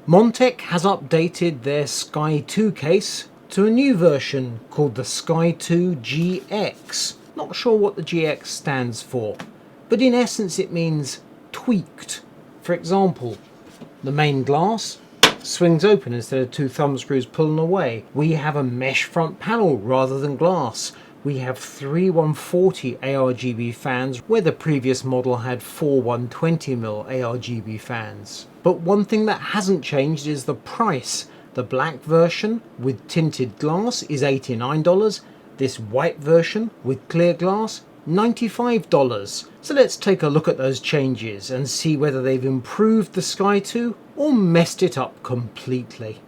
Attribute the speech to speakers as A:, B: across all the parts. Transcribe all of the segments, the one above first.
A: Montech has updated their Sky 2 case to a new version called the Sky 2 GX. Not sure what the GX stands for, but in essence it means tweaked. For example, the main glass swings open instead of two thumb screws pulling away. We have a mesh front panel rather than glass. We have three 140 ARGB fans where the previous model had four 120mm ARGB fans. But one thing that hasn't changed is the price. The black version with tinted glass is $89. This white version with clear glass, $95. So let's take a look at those changes and see whether they've improved the Sky 2 or messed it up completely.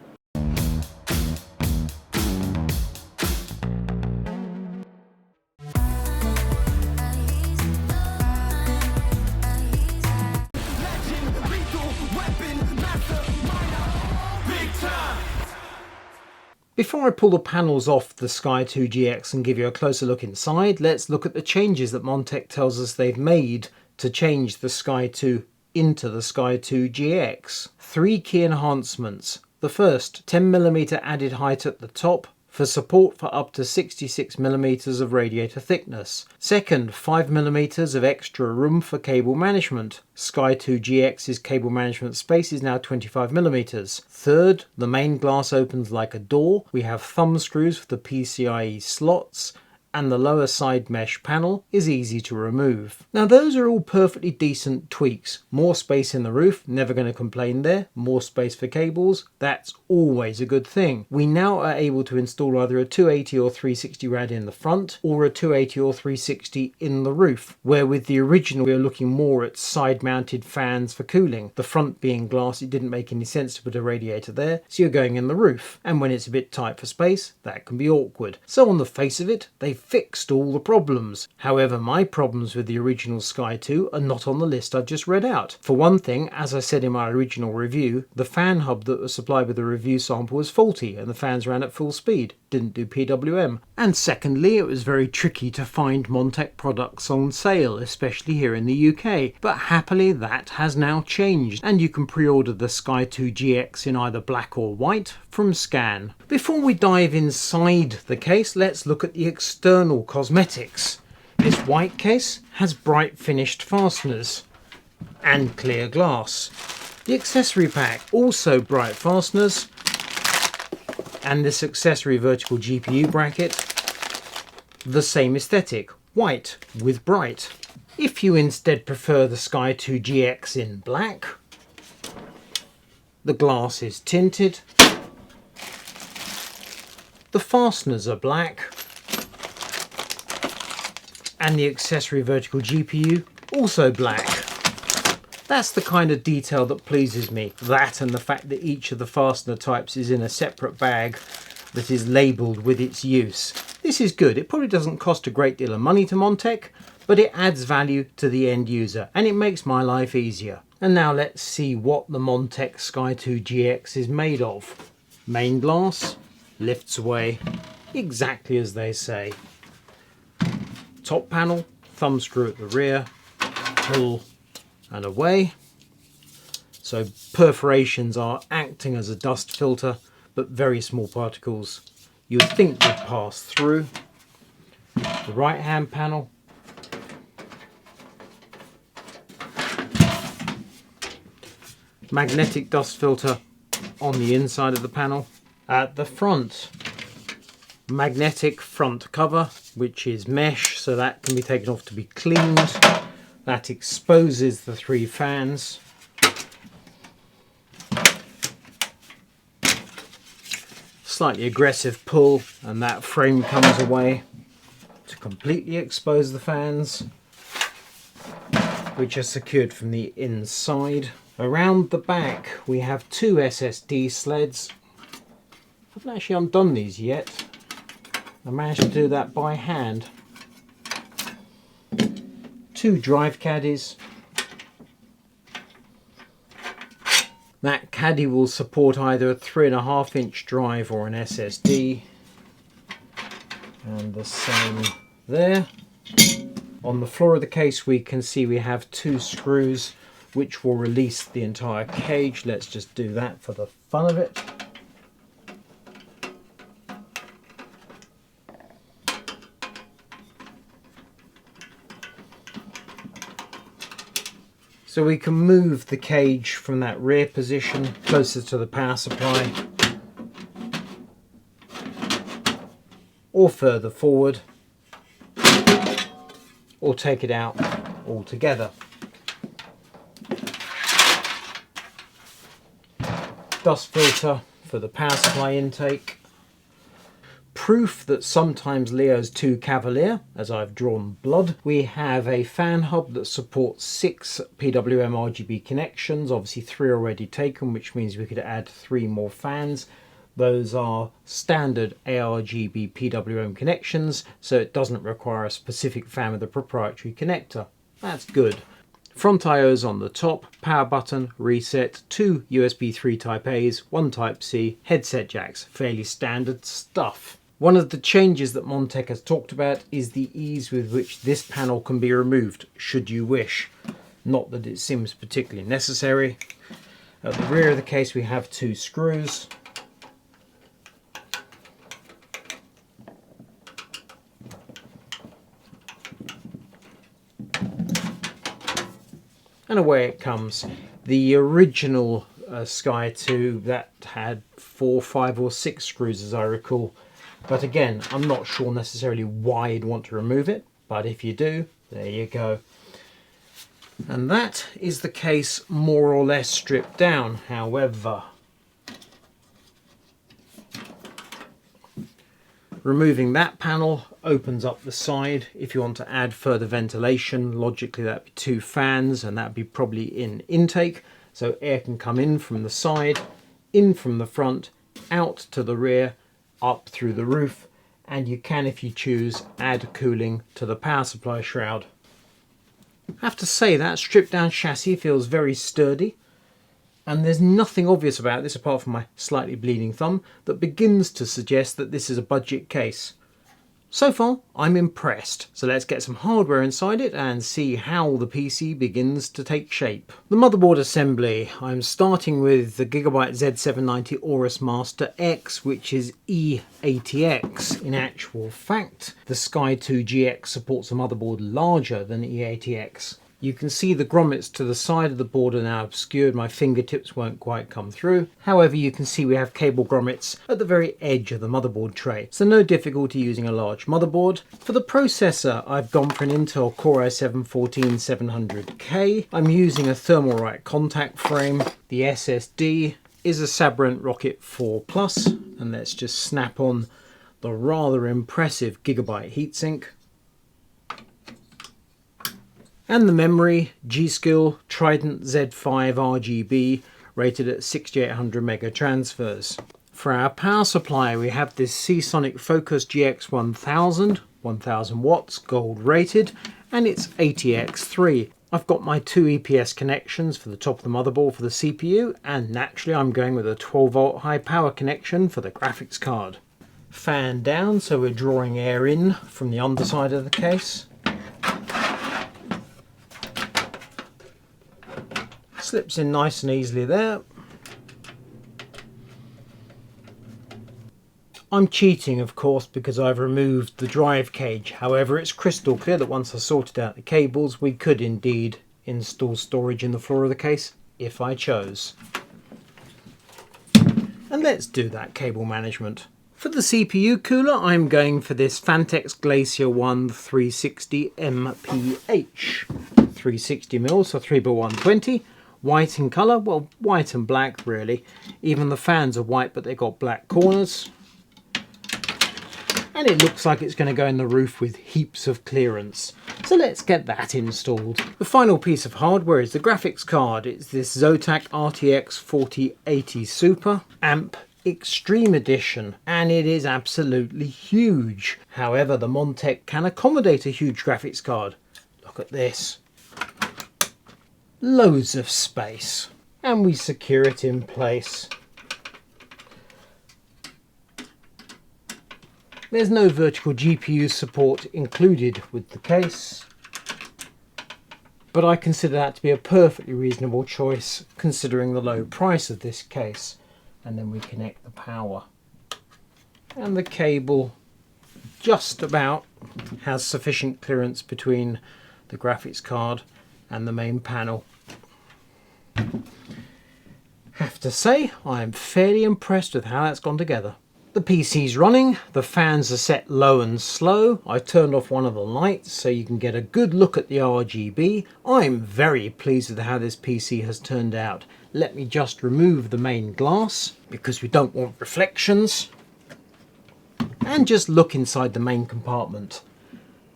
A: Before I pull the panels off the Sky 2 GX and give you a closer look inside, let's look at the changes that Montech tells us they've made to change the Sky 2 into the Sky 2 GX. Three key enhancements. The first, 10mm added height at the top for support for up to 66mm of radiator thickness. Second, 5mm of extra room for cable management. Sky 2 GX's cable management space is now 25mm. Third, the main glass opens like a door. We have thumb screws for the PCIe slots, and the lower side mesh panel is easy to remove. Now those are all perfectly decent tweaks. More space in the roof, never going to complain there. More space for cables, that's always a good thing. We now are able to install either a 280 or 360 rad in the front or a 280 or 360 in the roof, where with the original we were looking more at side mounted fans for cooling. The front being glass, it didn't make any sense to put a radiator there, so you're going in the roof, and when it's a bit tight for space that can be awkward. So on the face of it, they fixed all the problems. However, my problems with the original Sky 2 are not on the list I've just read out. For one thing, as I said in my original review, the fan hub that was supplied with the review sample was faulty and the fans ran at full speed, didn't do PWM. And secondly, it was very tricky to find Montech products on sale, especially here in the UK. But happily that has now changed, and you can pre-order the Sky 2 GX in either black or white from Scan. Before we dive inside the case, let's look at the external cosmetics. This white case has bright finished fasteners and clear glass. The accessory pack, also bright fasteners, and this accessory vertical GPU bracket, the same aesthetic, white with bright. If you instead prefer the Sky 2 GX in black, the glass is tinted, the fasteners are black, and the accessory vertical GPU also black. That's the kind of detail that pleases me. That and the fact that each of the fastener types is in a separate bag that is labelled with its use. This is good. It probably doesn't cost a great deal of money to Montech, but it adds value to the end user and it makes my life easier. And now let's see what the Montech Sky 2 GX is made of. Main glass, lifts away, exactly as they say. Top panel, thumb screw at the rear, pull and away. So perforations are acting as a dust filter, but very small particles you would think would pass through. The right hand panel, magnetic dust filter on the inside of the panel. At the front, magnetic front cover, which is mesh, so that can be taken off to be cleaned. That exposes the three fans. Slightly aggressive pull and that frame comes away to completely expose the fans, which are secured from the inside. Around the back we have two SSD sleds. I haven't actually undone these yet. I managed to do that by hand. Two drive caddies. That caddy will support either a 3.5-inch drive or an SSD. And the same there. On the floor of the case we can see we have two screws which will release the entire cage. Let's just do that for the fun of it. So we can move the cage from that rear position closer to the power supply, or further forward, or take it out altogether. Dust filter for the power supply intake. Proof that sometimes Leo's too cavalier, as I've drawn blood. We have a fan hub that supports 6 PWM RGB connections, obviously 3 already taken, which means we could add 3 more fans. Those are standard ARGB PWM connections, so it doesn't require a specific fan with a proprietary connector. That's good. Front IOs on the top, power button, reset, 2 USB 3 Type A's, 1 Type C, headset jacks, fairly standard stuff. One of the changes that Montech has talked about is the ease with which this panel can be removed, should you wish. Not that it seems particularly necessary. At the rear of the case we have 2 screws. And away it comes. The original Sky 2 that had 4, 5 or 6 screws as I recall. But again, I'm not sure necessarily why you'd want to remove it, but if you do, there you go. And that is the case more or less stripped down. However, removing that panel opens up the side. If you want to add further ventilation, logically that'd be 2 fans, and that'd be probably in intake. So air can come in from the side, in from the front, out to the rear, up through the roof, and you can, if you choose, add cooling to the power supply shroud. I have to say that stripped down chassis feels very sturdy, and there's nothing obvious about this apart from my slightly bleeding thumb that begins to suggest that this is a budget case. So far, I'm impressed. So let's get some hardware inside it and see how the PC begins to take shape. The motherboard assembly. I'm starting with the Gigabyte Z790 Aorus Master X, which is E80X. In actual fact, the Sky 2 GX supports a motherboard larger than E80X. You can see the grommets to the side of the board are now obscured. My fingertips won't quite come through. However, you can see we have cable grommets at the very edge of the motherboard tray, so no difficulty using a large motherboard. For the processor, I've gone for an Intel Core i7-14700K. I'm using a Thermalright contact frame. The SSD is a Sabrent Rocket 4 Plus, and let's just snap on the rather impressive Gigabyte heatsink. And the memory, G.Skill Trident Z5 RGB, rated at 6800 mega transfers. For our power supply, we have this Seasonic Focus GX1000, 1000 watts, gold rated, and it's ATX3. I've got my 2 EPS connections for the top of the motherboard for the CPU, and naturally I'm going with a 12 volt high power connection for the graphics card. Fan down, so we're drawing air in from the underside of the case. Slips in nice and easily there. I'm cheating, of course, because I've removed the drive cage. However, it's crystal clear that once I sorted out the cables, we could indeed install storage in the floor of the case, if I chose. And let's do that cable management. For the CPU cooler, I'm going for this Phanteks Glacier 1 360 MPH. 360mm, so 3x120. White in colour, well, white and black really. Even the fans are white, but they've got black corners. And it looks like it's going to go in the roof with heaps of clearance. So let's get that installed. The final piece of hardware is the graphics card. It's this Zotac RTX 4080 Super Amp Extreme Edition, and it is absolutely huge. However, the Montech can accommodate a huge graphics card. Look at this. Loads of space, and we secure it in place. There's no vertical GPU support included with the case, but I consider that to be a perfectly reasonable choice considering the low price of this case. And then we connect the power. And the cable just about has sufficient clearance between the graphics card and the main panel. Have to say, I am fairly impressed with how that's gone together. The PC's running, the fans are set low and slow. I turned off one of the lights so you can get a good look at the RGB. I'm very pleased with how this PC has turned out. Let me just remove the main glass because we don't want reflections. And just look inside the main compartment.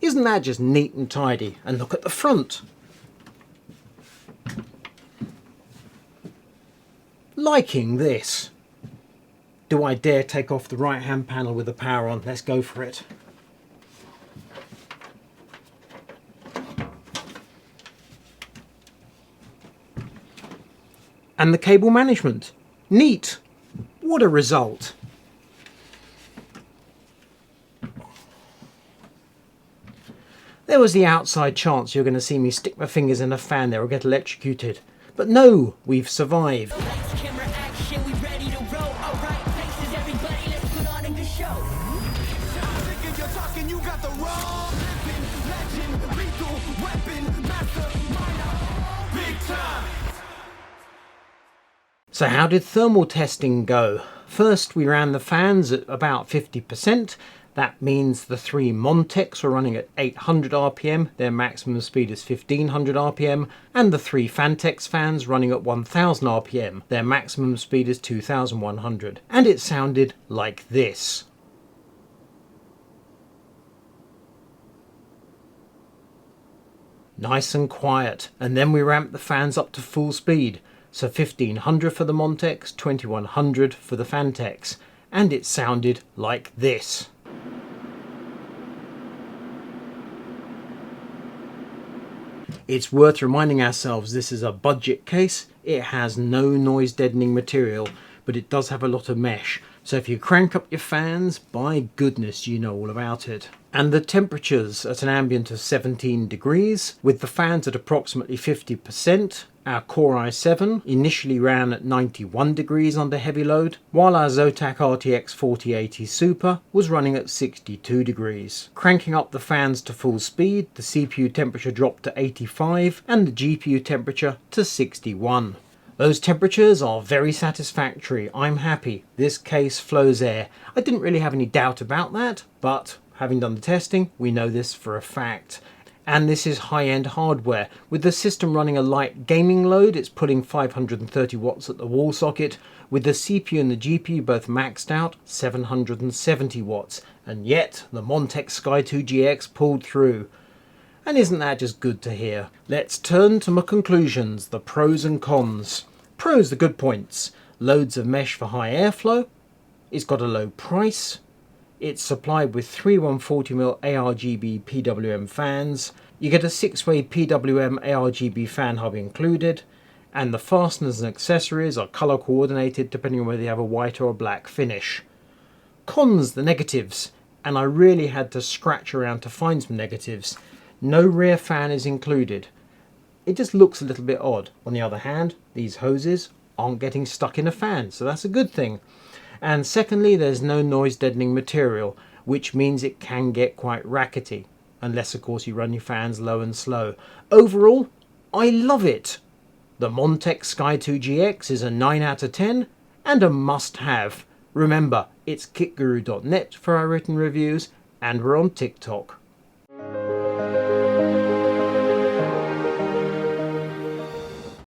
A: Isn't that just neat and tidy? And look at the front. Liking this. Do I dare take off the right hand panel with the power on? Let's go for it. And the cable management. Neat. What a result. There was the outside chance you're going to see me stick my fingers in a fan there or get electrocuted. But no, we've survived. So how did thermal testing go? First we ran the fans at about 50%. That means the three Montechs were running at 800 RPM, their maximum speed is 1500 RPM, and the three Phanteks fans running at 1000 RPM, their maximum speed is 2100. And it sounded like this. Nice and quiet, and then we ramped the fans up to full speed. So 1500 for the Montechs, 2100 for the Phanteks, and it sounded like this. It's worth reminding ourselves this is a budget case. It has no noise deadening material, but it does have a lot of mesh. So if you crank up your fans, by goodness, you know all about it. And the temperatures at an ambient of 17 degrees, with the fans at approximately 50%. Our Core i7 initially ran at 91 degrees under heavy load, while our Zotac RTX 4080 Super was running at 62 degrees. Cranking up the fans to full speed, the CPU temperature dropped to 85 and the GPU temperature to 61. Those temperatures are very satisfactory. I'm happy. This case flows air. I didn't really have any doubt about that, but having done the testing, we know this for a fact. And this is high-end hardware. With the system running a light gaming load, it's pulling 530 watts at the wall socket. With the CPU and the GPU both maxed out, 770 watts. And yet, the Montech Sky 2 GX pulled through. And isn't that just good to hear? Let's turn to my conclusions, the pros and cons. Pros, the good points. Loads of mesh for high airflow. It's got a low price. It's supplied with three 140mm ARGB PWM fans. You get a 6-way PWM ARGB fan hub included, and the fasteners and accessories are colour coordinated depending on whether you have a white or a black finish. Cons, the negatives, and I really had to scratch around to find some negatives. No rear fan is included. It just looks a little bit odd. On the other hand, these hoses aren't getting stuck in a fan, so that's a good thing. And secondly, there's no noise deadening material, which means it can get quite rackety, unless of course you run your fans low and slow. Overall, I love it. The Montech Sky 2 GX is a 9 out of 10 and a must-have. Remember, it's kitguru.net for our written reviews, and we're on TikTok.